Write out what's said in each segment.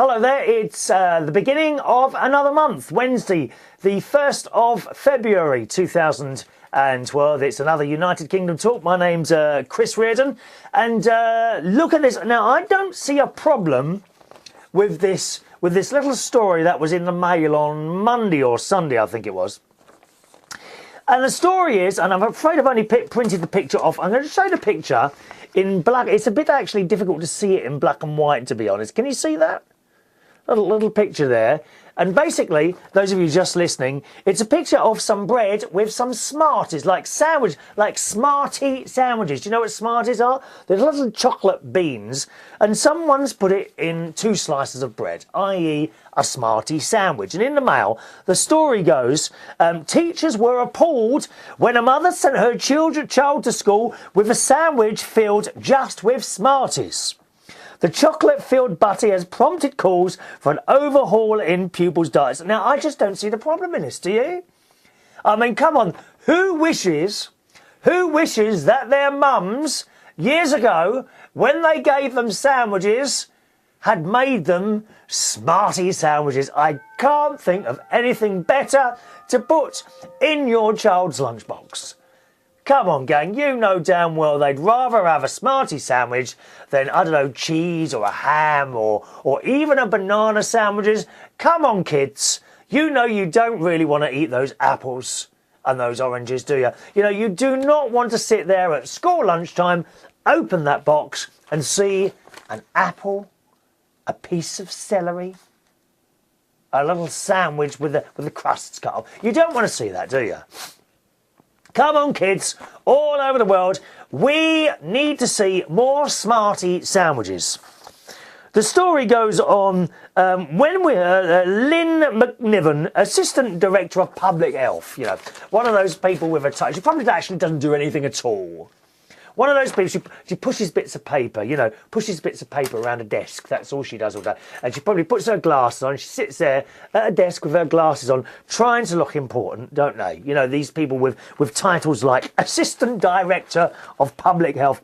Hello there, it's the beginning of another month, Wednesday, the 1st of February 2012. It's another United Kingdom talk. My name's Chris Reardon, and look at this. Now, I don't see a problem with this little story that was in the Mail on Monday or Sunday, I think it was. And the story is, and I'm afraid I've only printed the picture off. I'm going to show the picture in black. It's a bit actually difficult to see it in black and white, to be honest. Can you see that? Little picture there. And basically, those of you just listening, it's a picture of some bread with some smarties, like smartie sandwiches. Do you know what smarties are? They're little chocolate beans, and someone's put it in 2 slices of bread, i.e. a smartie sandwich. And in the Mail, the story goes, teachers were appalled when a mother sent her child to school with a sandwich filled just with smarties. The chocolate-filled butty has prompted calls for an overhaul in pupils' diets. Now, I just don't see the problem in this, do you? I mean, come on, who wishes that their mums, years ago, when they gave them sandwiches, had made them smartie sandwiches? I can't think of anything better to put in your child's lunchbox. Come on, gang, you know damn well they'd rather have a smartie sandwich than, I don't know, cheese or a ham or even a banana sandwiches. Come on, kids. You know you don't really want to eat those apples and those oranges, do you? You know, you do not want to sit there at school lunchtime, open that box and see an apple, a piece of celery, a little sandwich with the crusts cut off. You don't want to see that, do you? Come on, kids, all over the world, we need to see more smartie sandwiches. The story goes on when we're Lynn McNiven, Assistant Director of Public Health, you know, one of those people with a touch. She probably actually doesn't do anything at all. One of those people, she pushes bits of paper, you know, pushes bits of paper around a desk. That's all she does all day. And she probably puts her glasses on. She sits there at a desk with her glasses on, trying to look important, don't they? You know, these people with titles like Assistant Director of Public Health.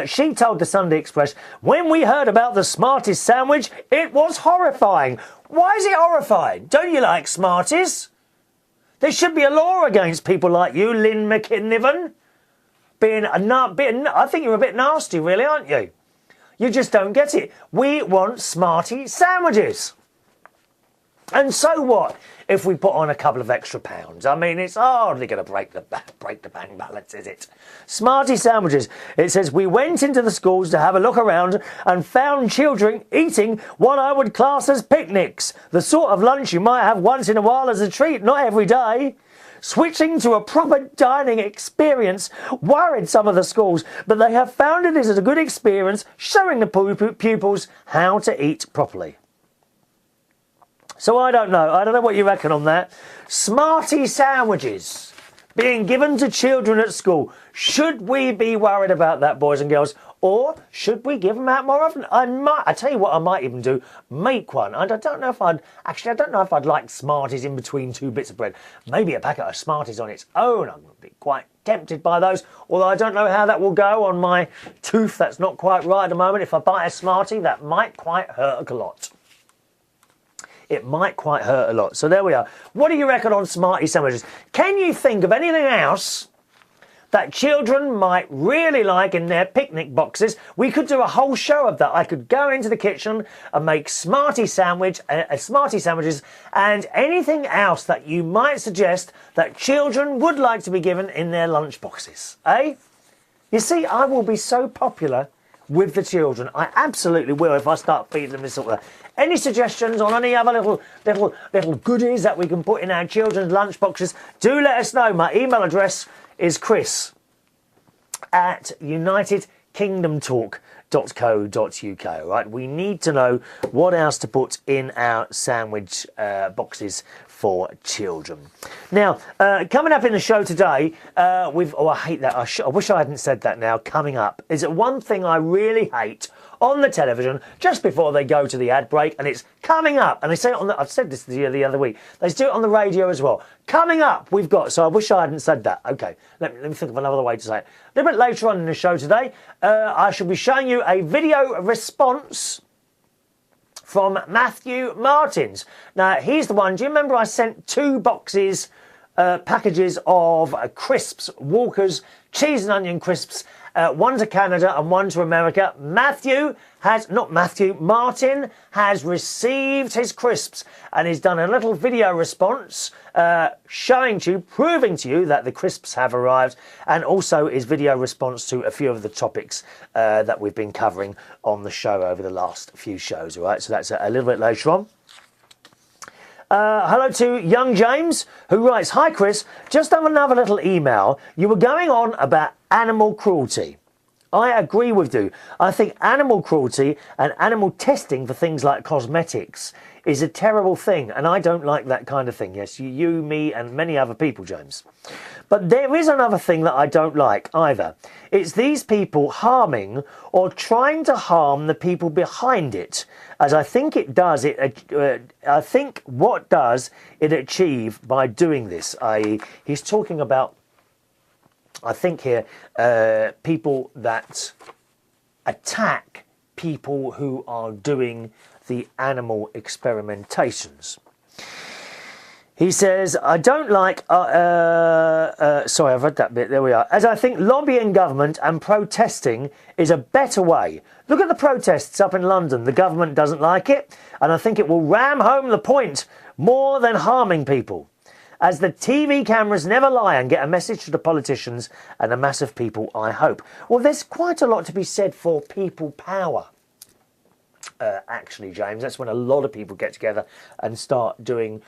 She told the Sunday Express, when we heard about the Smarties sandwich, it was horrifying. Why is it horrifying? Don't you like Smarties? There should be a law against people like you, Lynn McNiven. I think you're a bit nasty, really, aren't you? You just don't get it. We want smartie sandwiches. And so what if we put on a couple of extra pounds? I mean, it's hardly going to break the bank balance, is it? Smartie sandwiches. It says, we went into the schools to have a look around and found children eating what I would class as picnics. The sort of lunch you might have once in a while as a treat, not every day. Switching to a proper dining experience worried some of the schools, but they have found it is a good experience showing the pupils how to eat properly. So I don't know what you reckon on that. Smartie sandwiches being given to children at school. Should we be worried about that, boys and girls? Or should we give them out more often? I tell you what I might even do, make one. And I don't know if I'd like Smarties in between 2 bits of bread. Maybe a packet of Smarties on its own. I'm going to be quite tempted by those. Although I don't know how that will go on my tooth. That's not quite right at the moment. If I buy a Smartie, that might quite hurt a lot. It might quite hurt a lot. So there we are. What do you reckon on Smartie sandwiches? Can you think of anything else that children might really like in their picnic boxes? We could do a whole show of that. I could go into the kitchen and make smartie sandwiches and anything else that you might suggest that children would like to be given in their lunch boxes, eh? You see, I will be so popular with the children. I absolutely will if I start feeding them this sort of thing. Any suggestions on any other little goodies that we can put in our children's lunch boxes? Do let us know. My email address is chris@unitedkingdomtalk.co.uk. Right? We need to know what else to put in our sandwich boxes for children. Now, coming up in the show today, I hate that. I wish I hadn't said that now. Coming up is one thing I really hate on the television just before they go to the ad break, and it's coming up. And they say it on I've said this the other week. They do it on the radio as well. Coming up, we've got. So I wish I hadn't said that. Okay, let me think of another way to say it. A little bit later on in the show today, I shall be showing you a video response from Matthew Martins. Now, he's the one, do you remember I sent 2 boxes, packages of crisps, Walker's cheese and onion crisps, one to Canada and one to America. Martin has received his crisps and he's done a little video response proving to you that the crisps have arrived, and also his video response to a few of the topics that we've been covering on the show over the last few shows. All right, so that's a little bit later on. Hello to young James, who writes, "Hi Chris, just have another little email. You were going on about animal cruelty. I agree with you. I think animal cruelty and animal testing for things like cosmetics is a terrible thing, and I don't like that kind of thing. Yes, you, me, and many other people, James. But there is another thing that I don't like either. It's these people harming or trying to harm the people behind it, as I think it does. I think what does it achieve by doing this? I.e., he's talking about, I think here, people that attack people who are doing the animal experimentations. He says, I don't like, sorry, I've read that bit, there we are. As I think lobbying government and protesting is a better way. Look at the protests up in London. The government doesn't like it, and I think it will ram home the point more than harming people. As the TV cameras never lie and get a message to the politicians and the mass of people, I hope. Well, there's quite a lot to be said for people power. Actually, James, that's when a lot of people get together and start doing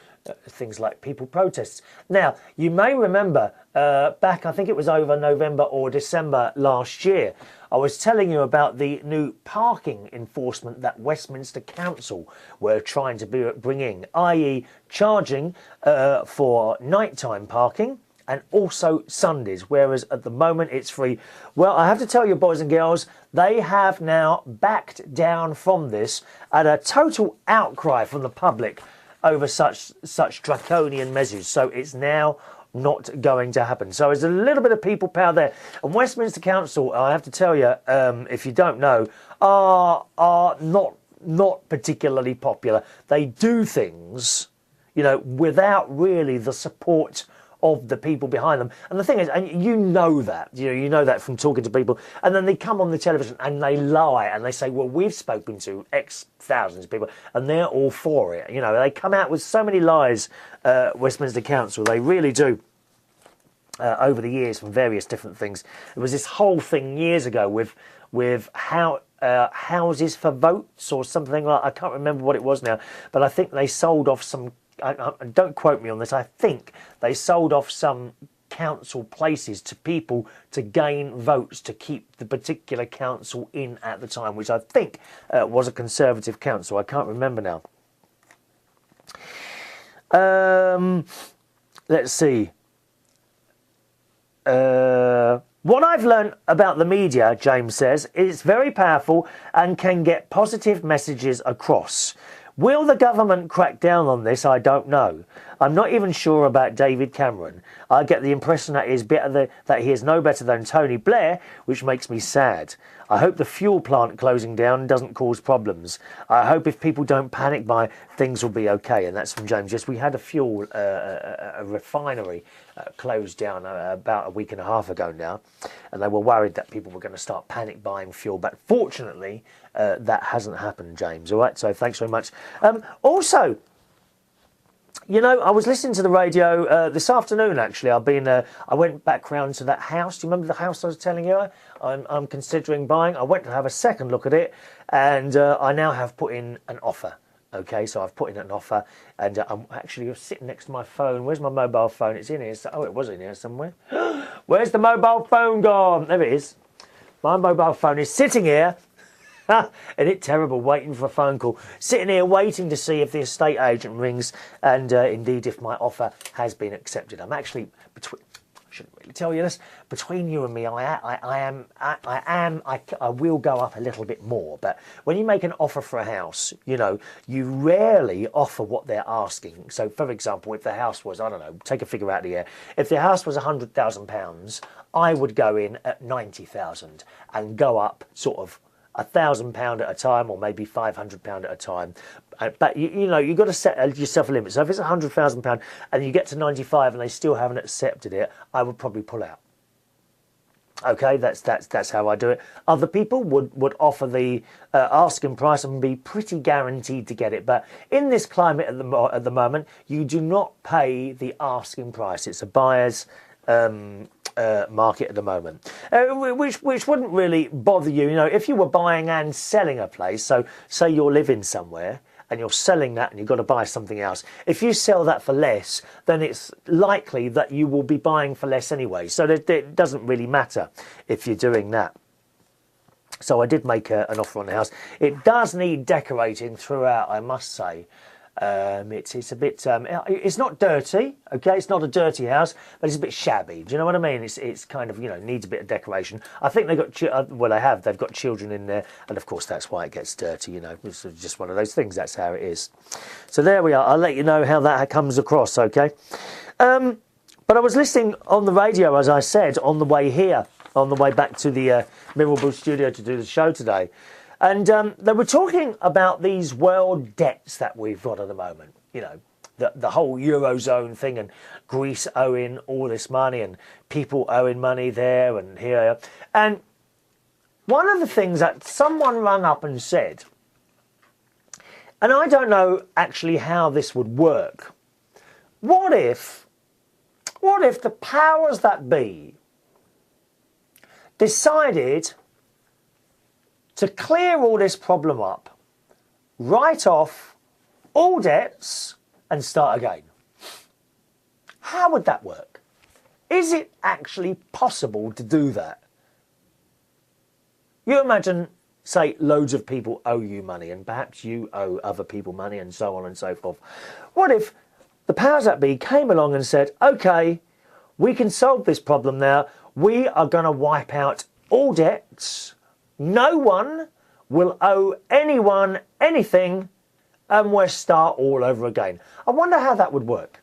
things like people protests. Now, you may remember back, I think it was over November or December last year, I was telling you about the new parking enforcement that Westminster Council were trying to bring in, i.e. charging for nighttime parking and also Sundays, whereas at the moment it's free. Well, I have to tell you, boys and girls, they have now backed down from this at a total outcry from the public over such draconian measures. So it's now not going to happen. So there's a little bit of people power there. And Westminster Council, I have to tell you, if you don't know, are not particularly popular. They do things, you know, without really the support of the people behind them. And the thing is, and you know that from talking to people, and then they come on the television and they lie and they say, well, we've spoken to X thousands of people and they're all for it. You know, they come out with so many lies, Westminster Council, they really do. Over the years from various different things. There was this whole thing years ago with how houses for votes or something like, I can't remember what it was now, but I think they sold off some, don't quote me on this, I think they sold off some council places to people to gain votes to keep the particular council in at the time, which I think was a Conservative council. I can't remember now. Let's see. What I've learned about the media, James says, is it's very powerful and can get positive messages across. Will the government crack down on this? I don't know. I'm not even sure about David Cameron. I get the impression that he is no better than Tony Blair, which makes me sad. I hope the fuel plant closing down doesn't cause problems. I hope if people don't panic buy, things will be okay. And that's from James. Yes, we had a refinery closed down about a week and a half ago now, and they were worried that people were going to start panic buying fuel. But fortunately, that hasn't happened, James. All right, so thanks very much. Also, you know, I was listening to the radio this afternoon, actually. I went back round to that house. Do you remember the house I was telling you I'm considering buying? I went to have a second look at it, and I now have put in an offer. Okay, so I've put in an offer, and I'm actually sitting next to my phone. Where's my mobile phone? It's in here. Oh, it was in here somewhere. Where's the mobile phone gone? There it is. My mobile phone is sitting here. Isn't it terrible, waiting for a phone call? Sitting here waiting to see if the estate agent rings and indeed if my offer has been accepted. I'm actually, I shouldn't really tell you this, between you and me, I will go up a little bit more. But when you make an offer for a house, you know, you rarely offer what they're asking. So, for example, if the house was, I don't know, take a figure out of the air. If the house was £100,000, I would go in at 90,000 and go up sort of £1,000 at a time, or maybe £500 at a time. But you know, you've got to set yourself a limit. So if it's £100,000 and you get to 95 and they still haven't accepted it, I would probably pull out. Okay, that's how I do it. Other people would offer the asking price and be pretty guaranteed to get it. But in this climate at the moment, you do not pay the asking price. It's a buyer's market at the moment, which wouldn't really bother you. You know, if you were buying and selling a place, so say you're living somewhere and you're selling that and you've got to buy something else. If you sell that for less, then it's likely that you will be buying for less anyway. So it doesn't really matter if you're doing that. So I did make an offer on the house. It does need decorating throughout, I must say. It's a bit, it's not dirty, okay, it's not a dirty house, but it's a bit shabby. Do you know what I mean? It's kind of, you know, needs a bit of decoration. I think they've got, they've got children in there, and of course that's why it gets dirty, you know. It's just one of those things, that's how it is. So there we are, I'll let you know how that comes across, okay? But I was listening on the radio, as I said, on the way here, on the way back to the Mirrabel studio to do the show today. And they were talking about these world debts that we've got at the moment. You know, the whole Eurozone thing, and Greece owing all this money and people owing money there and here. And one of the things that someone rang up and said, and I don't know actually how this would work, what if the powers that be decided to clear all this problem up, write off all debts and start again? How would that work? Is it actually possible to do that? You imagine, say, loads of people owe you money, and perhaps you owe other people money, and so on and so forth. What if the powers that be came along and said, okay, we can solve this problem now. We are going to wipe out all debts. No one will owe anyone anything, and we'll start all over again. I wonder how that would work.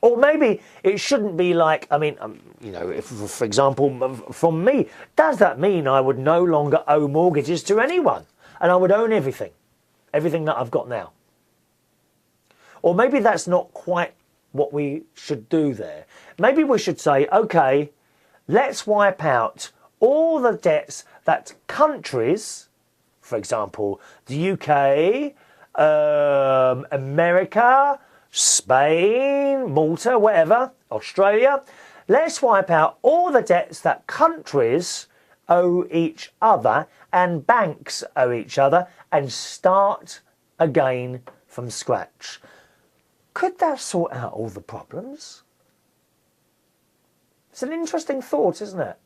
Or maybe it shouldn't be like, I mean, you know, if, for example, from me, does that mean I would no longer owe mortgages to anyone? And I would own everything that I've got now? Or maybe that's not quite what we should do there. Maybe we should say, okay, let's wipe out all the debts that countries, for example, the UK, America, Spain, Malta, whatever, Australia, let's wipe out all the debts that countries owe each other and banks owe each other, and start again from scratch. Could that sort out all the problems? It's an interesting thought, isn't it?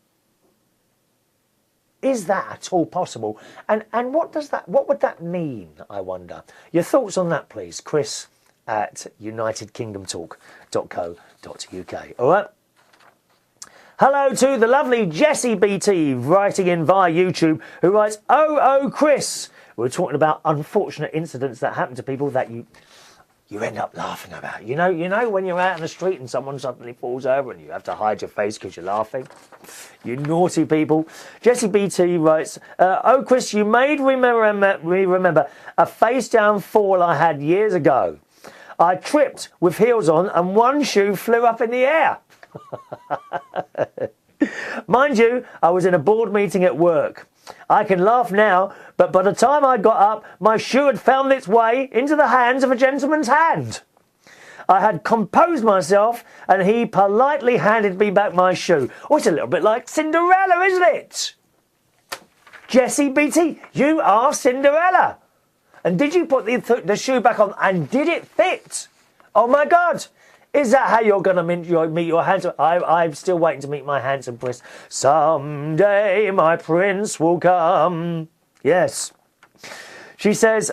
Is that at all possible? And what would that mean, I wonder? Your thoughts on that, please. Chris at unitedkingdomtalk.co.uk. All right? Hello to the lovely Jessie BT, writing in via YouTube, who writes, oh, Chris. We're talking about unfortunate incidents that happen to people that you end up laughing about. You know when you're out in the street and someone suddenly falls over and you have to hide your face because you're laughing? You naughty people. Jessie BT writes, oh, Chris, you made me remember a face-down fall I had years ago. I tripped with heels on and one shoe flew up in the air. Mind you, I was in a board meeting at work. I can laugh now, but by the time I got up, my shoe had found its way into the hands of a gentleman's hand. I had composed myself, and he politely handed me back my shoe. Oh, it's a little bit like Cinderella, isn't it? Jessie BT, you are Cinderella. And did you put the shoe back on, and did it fit? Oh, my God. Is that how you're going to meet your handsome... I'm still waiting to meet my handsome prince. Someday my prince will come. Yes. She says,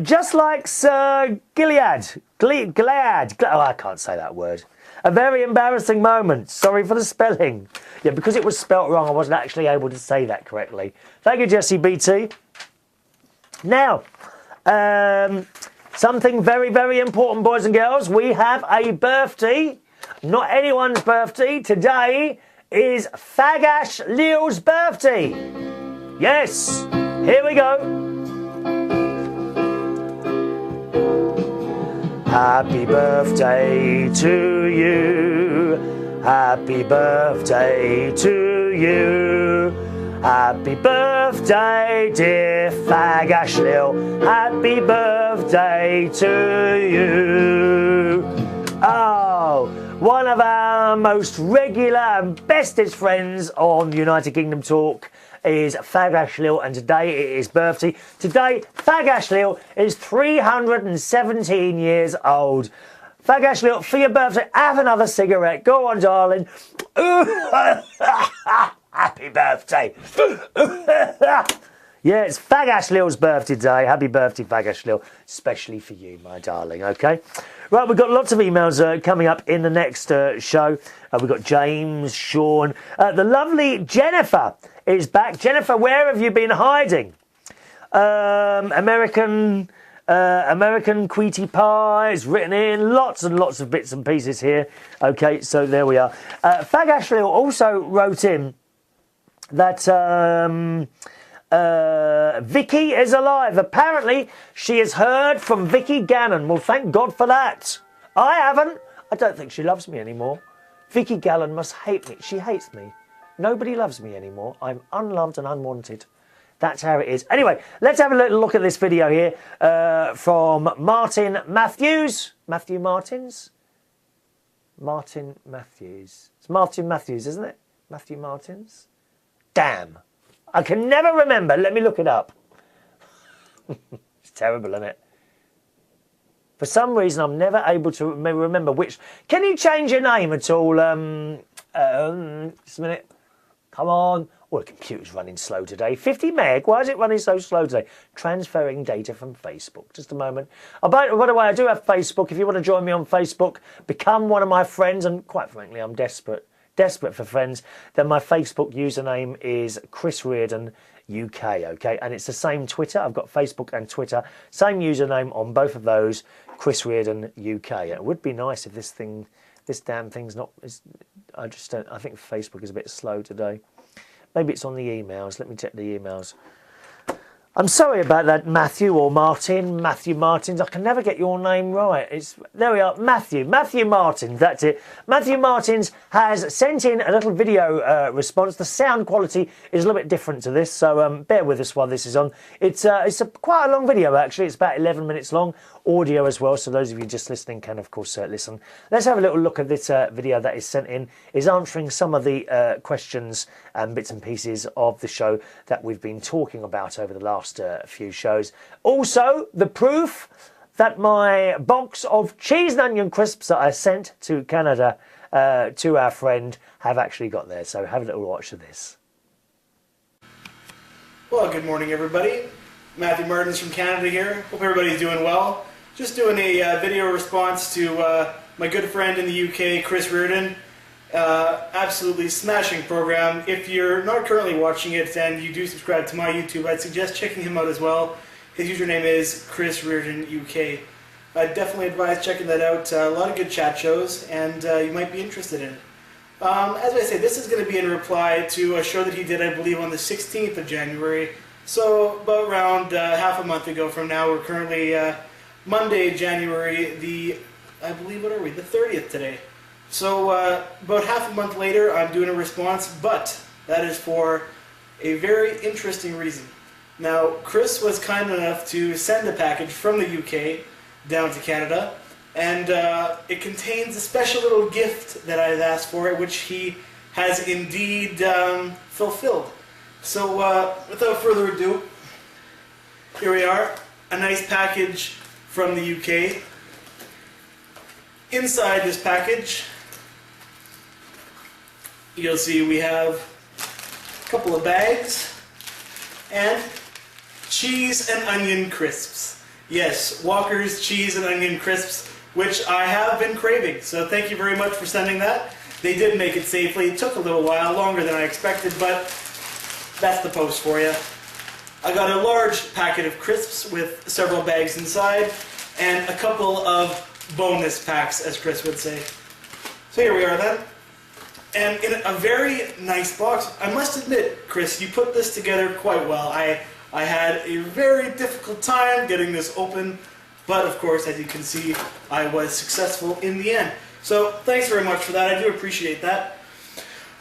just like Sir Gilead. Oh, I can't say that word. A very embarrassing moment. Sorry for the spelling. Yeah, because it was spelt wrong, I wasn't actually able to say that correctly. Thank you, Jessie BT. Now, something very, very important, boys and girls. We have a birthday. Not anyone's birthday. Today is Fag Ash Lil's birthday. Yes, here we go. Happy birthday to you. Happy birthday to you. Happy birthday, dear Fag Ash Lil. Happy birthday to you. Oh, one of our most regular and bestest friends on United Kingdom Talk is Fag Ash Lil, and today it is birthday. Today, Fag Ash Lil is 317 years old. Fag Ash Lil, for your birthday, have another cigarette. Go on, darling. Happy birthday. Yeah, it's Fag Ash Lil's birthday today. Happy birthday, Fag Ash Lil. Especially for you, my darling, okay? Right, we've got lots of emails coming up in the next show. We've got James, Sean. The lovely Jennifer is back. Jennifer, where have you been hiding? American Queety Pie is written in. Lots and lots of bits and pieces here. Okay, so there we are. Fag Ash Lil also wrote in that Vicky is alive. Apparently, she has heard from Vicky Gannon. Well, thank God for that. I haven't. I don't think she loves me anymore. Vicky Gannon must hate me. She hates me. Nobody loves me anymore. I'm unloved and unwanted. That's how it is. Anyway, let's have a little look at this video here from Martin Matthews. Matthew Martins? Martin Matthews. It's Martin Matthews, isn't it? Matthew Martins? Damn. I can never remember. Let me look it up. It's terrible, isn't it? For some reason, I'm never able to remember which. Can you change your name at all? Just a minute. Come on. Oh, the computer's running slow today. 50 meg. Why is it running so slow today? Transferring data from Facebook. Just a moment. Oh, by the way, I do have Facebook. If you want to join me on Facebook, become one of my friends. And quite frankly, I'm desperate for friends. Then my Facebook username is Chris Reardon UK, okay? And it's the same Twitter. I've got Facebook and Twitter. Same username on both of those, Chris Reardon UK. It would be nice if this damn thing's not... I just don't... I think Facebook is a bit slow today. Maybe it's on the emails. Let me check the emails. I'm sorry about that, Matthew or Martin. Matthew Martins. I can never get your name right. There we are. Matthew Martins. That's it. Matthew Martins has sent in a little video response. The sound quality is a little bit different to this, so bear with us while this is on. It's quite a long video, actually. It's about 11 minutes long. Audio as well, so those of you just listening can, of course, listen. Let's have a little look at this video that is sent in. Is answering some of the questions and bits and pieces of the show that we've been talking about over the last few shows. Also, the proof that my box of cheese and onion crisps that I sent to Canada to our friend have actually got there. So have a little watch of this. Well, good morning, everybody. Matthew Martins from Canada here. Hope everybody's doing well. Just doing a video response to my good friend in the UK, Chris Reardon. Absolutely smashing program. If you're not currently watching it and you do subscribe to my YouTube, I'd suggest checking him out as well. His username is Chris Reardon UK. I'd definitely advise checking that out. A lot of good chat shows, and you might be interested in it. As I say, this is going to be in reply to a show that he did, I believe, on the 16th of January. So about around half a month ago from now. We're currently Monday, January the, I believe, what are we? The 30th today. So about half a month later, I'm doing a response, but that is for a very interesting reason. Now, Chris was kind enough to send a package from the UK down to Canada, and it contains a special little gift that I've asked for, which he has indeed fulfilled. So without further ado, here we are, a nice package from the UK. Inside this package, you'll see we have a couple of bags and cheese and onion crisps. Yes, Walker's cheese and onion crisps, which I have been craving. So thank you very much for sending that. They did make it safely. It took a little while, longer than I expected, but that's the post for you. I got a large packet of crisps with several bags inside and a couple of bonus packs, as Chris would say. So here we are then. and in a very nice box. I must admit, Chris, you put this together quite well. I had a very difficult time getting this open, but of course, as you can see, I was successful in the end. So thanks very much for that. I do appreciate that.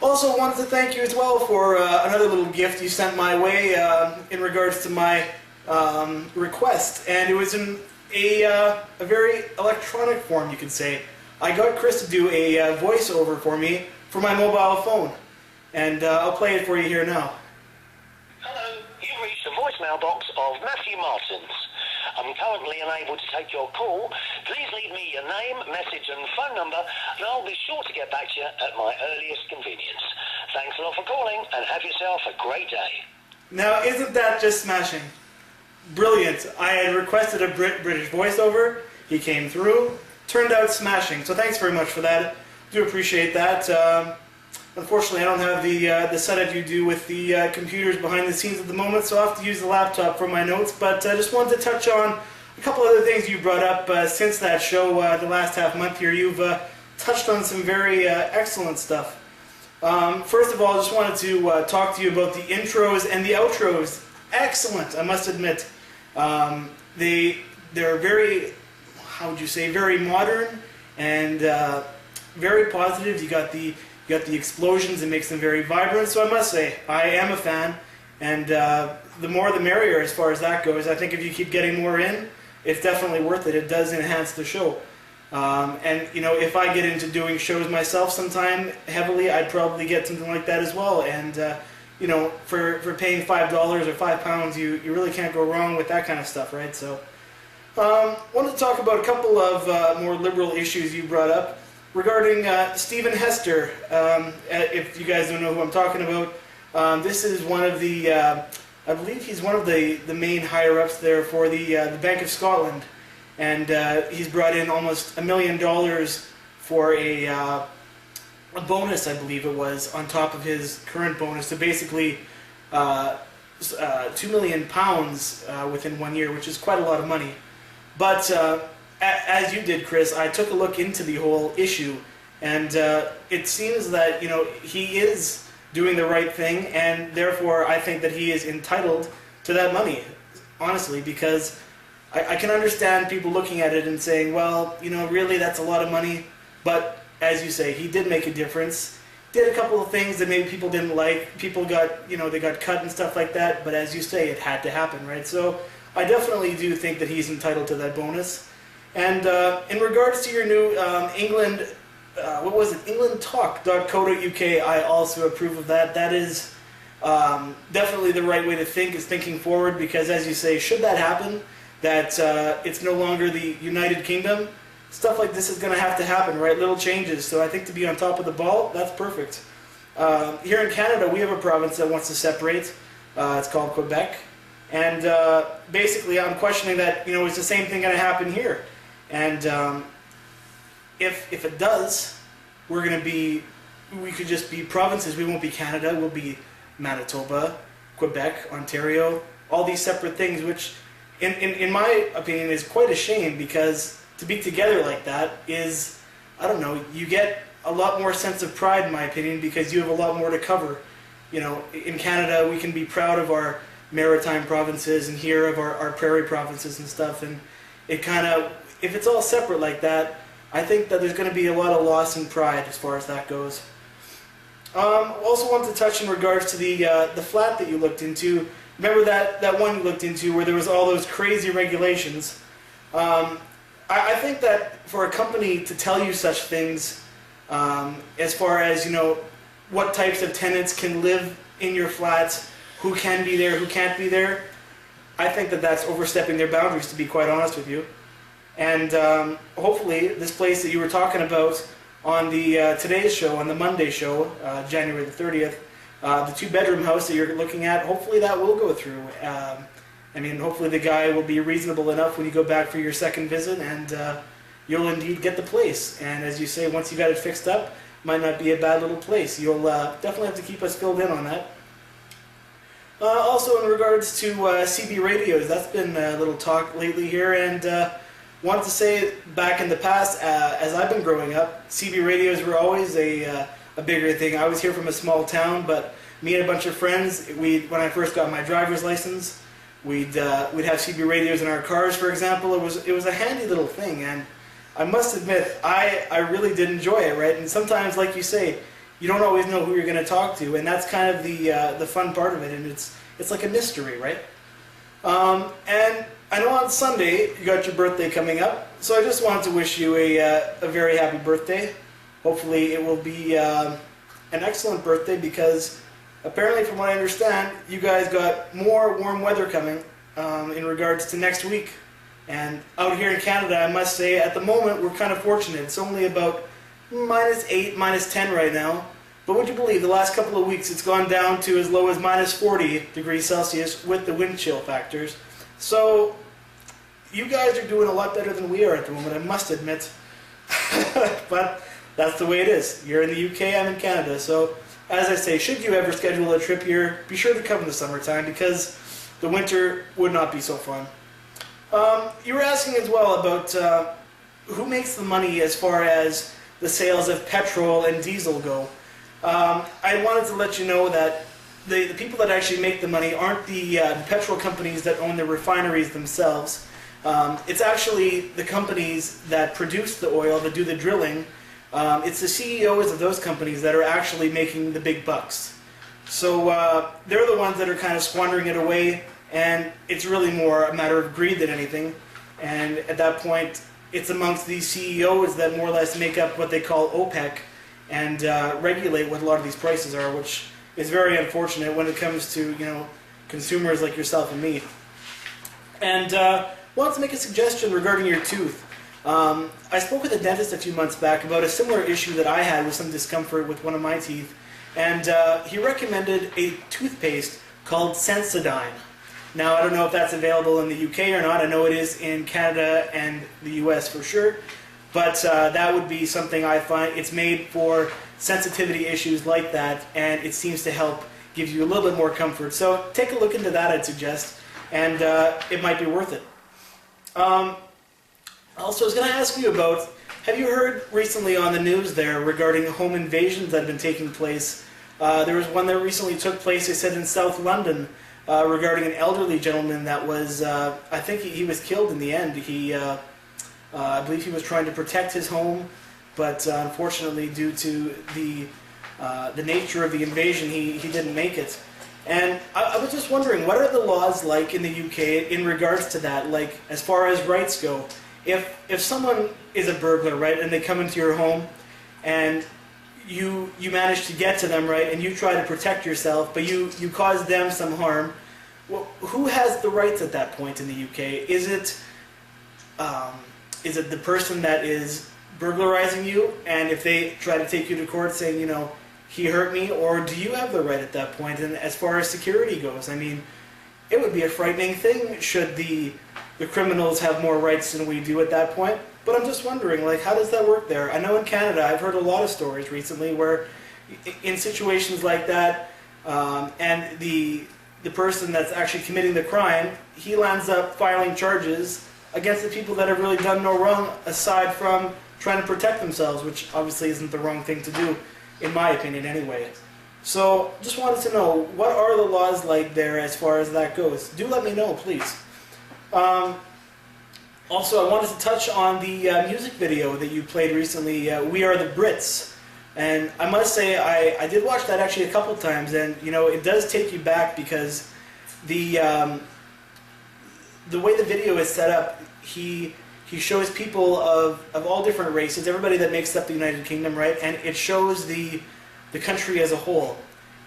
Also wanted to thank you as well for another little gift you sent my way in regards to my request, and it was in a very electronic form, you could say. I got Chris to do a voiceover for me for my mobile phone, and I'll play it for you here now. Hello, you've reached the voicemail box of Matthew Martins. I'm currently unable to take your call. Please leave me your name, message and phone number, and I'll be sure to get back to you at my earliest convenience. Thanks a lot for calling, and have yourself a great day. Now, isn't that just smashing? Brilliant. I had requested a British voiceover. He came through. Turned out smashing. So thanks very much for that. Do appreciate that. Unfortunately, I don't have the setup you do with the computers behind the scenes at the moment, so I'll have to use the laptop for my notes. But I just wanted to touch on a couple other things you brought up since that show the last half month here. You've touched on some very excellent stuff. First of all, I just wanted to talk to you about the intros and the outros. Excellent, I must admit. They're very, how would you say, very modern and very positive. You got the explosions, it makes them very vibrant. So I must say, I am a fan, and the more the merrier as far as that goes. I think if you keep getting more in, it's definitely worth it. It does enhance the show. And you know, if I get into doing shows myself sometime heavily, I'd probably get something like that as well. And you know, for paying $5 or £5, you really can't go wrong with that kind of stuff, right? So, wanted to talk about a couple of more liberal issues you brought up regarding Stephen Hester. If you guys don't know who I'm talking about, this is one of the, I believe he's one of the main higher-ups there for the Bank of Scotland. And he's brought in almost $1 million for a bonus, I believe it was, on top of his current bonus. So basically, £2 million within 1 year, which is quite a lot of money. But as you did, Chris, I took a look into the whole issue, and it seems that, you know, he is doing the right thing, and therefore I think that he is entitled to that money, honestly, because I can understand people looking at it and saying, well, you know, really that's a lot of money, but as you say, he did make a difference, did a couple of things that maybe people didn't like, people got, you know, they got cut and stuff like that, but as you say, it had to happen, right? So I definitely do think that he's entitled to that bonus. And in regards to your new England, what was it, englandtalk.co.uk, I also approve of that. That is definitely the right way to think, is thinking forward, because as you say, should that happen, that it's no longer the United Kingdom, stuff like this is going to happen, right? Little changes. So I think to be on top of the ball, that's perfect. Here in Canada, we have a province that wants to separate. It's called Quebec. And basically, I'm questioning that, you know, is the same thing going to happen here? And if it does, we could just be provinces. We won't be Canada. We'll be Manitoba, Quebec, Ontario, all these separate things, which in my opinion is quite a shame, because to be together like that is, I don't know, you get a lot more sense of pride, in my opinion, because you have a lot more to cover. You know, in Canada, we can be proud of our maritime provinces, and here of our prairie provinces and stuff, and it kind of, if it's all separate like that, I think that there's going to be a lot of loss in pride as far as that goes. Also wanted to touch in regards to the flat that you looked into. Remember that one you looked into where there was all those crazy regulations? I think that for a company to tell you such things, as far as, you know, what types of tenants can live in your flats, who can be there, who can't be there, I think that that's overstepping their boundaries, to be quite honest with you. And hopefully this place that you were talking about on the Today's show, on the Monday show, January the 30th, the two-bedroom house that you're looking at, hopefully that will go through. I mean, hopefully the guy will be reasonable enough when you go back for your second visit, and you'll indeed get the place. And as you say, once you got it fixed up, might not be a bad little place. You'll definitely have to keep us filled in on that. Also in regards to CB radios, that's been a little talk lately here, and wanted to say back in the past, as I've been growing up, CB radios were always a a bigger thing. I was here from a small town, but me and a bunch of friends, when I first got my driver's license, we'd have CB radios in our cars, for example. It was a handy little thing, and I must admit, I really did enjoy it, right? And sometimes, like you say, you don't always know who you're going to talk to, and that's kind of the fun part of it, and it's like a mystery, right? And I know on Sunday you got your birthday coming up, so I just wanted to wish you a very happy birthday. Hopefully it will be an excellent birthday, because apparently, from what I understand, you guys got more warm weather coming in regards to next week. And out here in Canada, I must say, at the moment, we're kind of fortunate. It's only about -8, -10 right now. But would you believe, the last couple of weeks, it's gone down to as low as -40 degrees Celsius with the wind chill factors. So you guys are doing a lot better than we are at the moment, I must admit. But that's the way it is. You're in the UK, I'm in Canada. So as I say, should you ever schedule a trip here, be sure to come in the summertime, because the winter would not be so fun. You were asking as well about who makes the money as far as the sales of petrol and diesel go. I wanted to let you know that the people that actually make the money aren't the petrol companies that own the refineries themselves. It's actually the companies that produce the oil, that do the drilling. It's the CEOs of those companies that are actually making the big bucks. So they're the ones that are kind of squandering it away, and it's really more a matter of greed than anything. And at that point, it's amongst these CEOs that more or less make up what they call OPEC and regulate what a lot of these prices are, which is very unfortunate when it comes to, you know, consumers like yourself and me. And wanted to make a suggestion regarding your tooth. I spoke with a dentist a few months back about a similar issue that I had with some discomfort with one of my teeth, and he recommended a toothpaste called Sensodyne. Now, I don't know if that's available in the UK or not. I know it is in Canada and the US for sure, but that would be something I find. It's made for sensitivity issues like that, and it seems to help give you a little bit more comfort. So take a look into that, I'd suggest, and it might be worth it. Also, I was going to ask you about, have you heard recently on the news there regarding home invasions that have been taking place? There was one that recently took place, they said, in South London, regarding an elderly gentleman that was, I think he was killed in the end. I believe he was trying to protect his home, but unfortunately, due to the nature of the invasion, he didn't make it. And I was just wondering, what are the laws like in the UK in regards to that, like as far as rights go? If someone is a burglar, right, and they come into your home, and you manage to get to them, right, and you try to protect yourself, but you cause them some harm, well, who has the rights at that point in the UK? Is it the person that is burglarizing you, and if they try to take you to court saying, you know, he hurt me, or do you have the right at that point? And as far as security goes, I mean, it would be a frightening thing should the criminals have more rights than we do at that point. But I'm just wondering, like, how does that work there? I know in Canada, I've heard a lot of stories recently where in situations like that, and the person that's actually committing the crime, he lands up filing charges against the people that have really done no wrong, aside from trying to protect themselves, which obviously isn't the wrong thing to do, in my opinion anyway. So, just wanted to know, what are the laws like there as far as that goes? Do let me know, please. Also, I wanted to touch on the music video that you played recently, We Are the Brits. And I must say, I did watch that actually a couple times, and you know, it does take you back, because the way the video is set up, he shows people of all different races, everybody that makes up the United Kingdom, right? And it shows the country as a whole.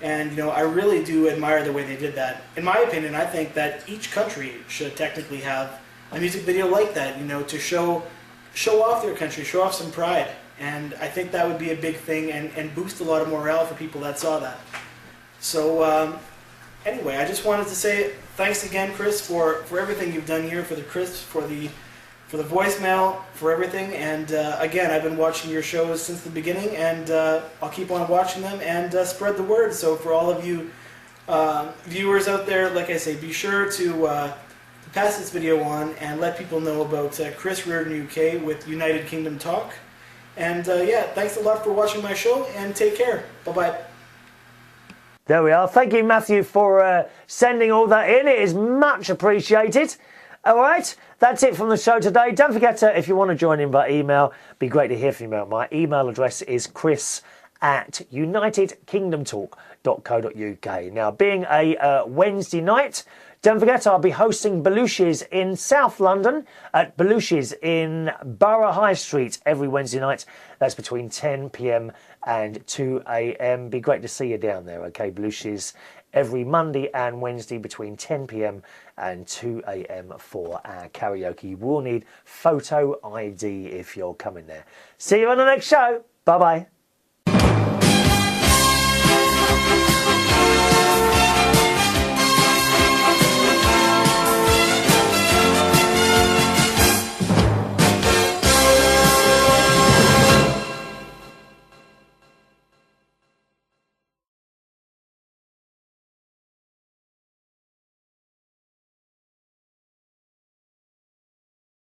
And you know, I really do admire the way they did that. In my opinion, I think that each country should technically have a music video like that, you know, to show off their country, show off some pride. And I think that would be a big thing, and boost a lot of morale for people that saw that. So anyway, I just wanted to say thanks again, Chris, for everything you've done here, for the voicemail, for everything. And again, I've been watching your shows since the beginning, and I'll keep on watching them and spread the word. So for all of you viewers out there, like I say, be sure to pass this video on and let people know about Chris Reardon UK with United Kingdom Talk. And yeah, thanks a lot for watching my show, and take care. Bye-bye. There we are. Thank you, Matthew, for sending all that in. It is much appreciated. All right, that's it from the show today. Don't forget if you want to join in by email, it'd be great to hear from you. My email address is chris@unitedkingdomtalk.co.uk. Now, being a Wednesday night, don't forget I'll be hosting Belushi's in South London at Belushi's in Borough High Street every Wednesday night. That's between 10 p.m. and 2 a.m. Be great to see you down there, okay? Belushi's every Monday and Wednesday between 10 p.m. and 2 a.m. for our karaoke. You will need photo ID if you're coming there. See you on the next show. Bye-bye.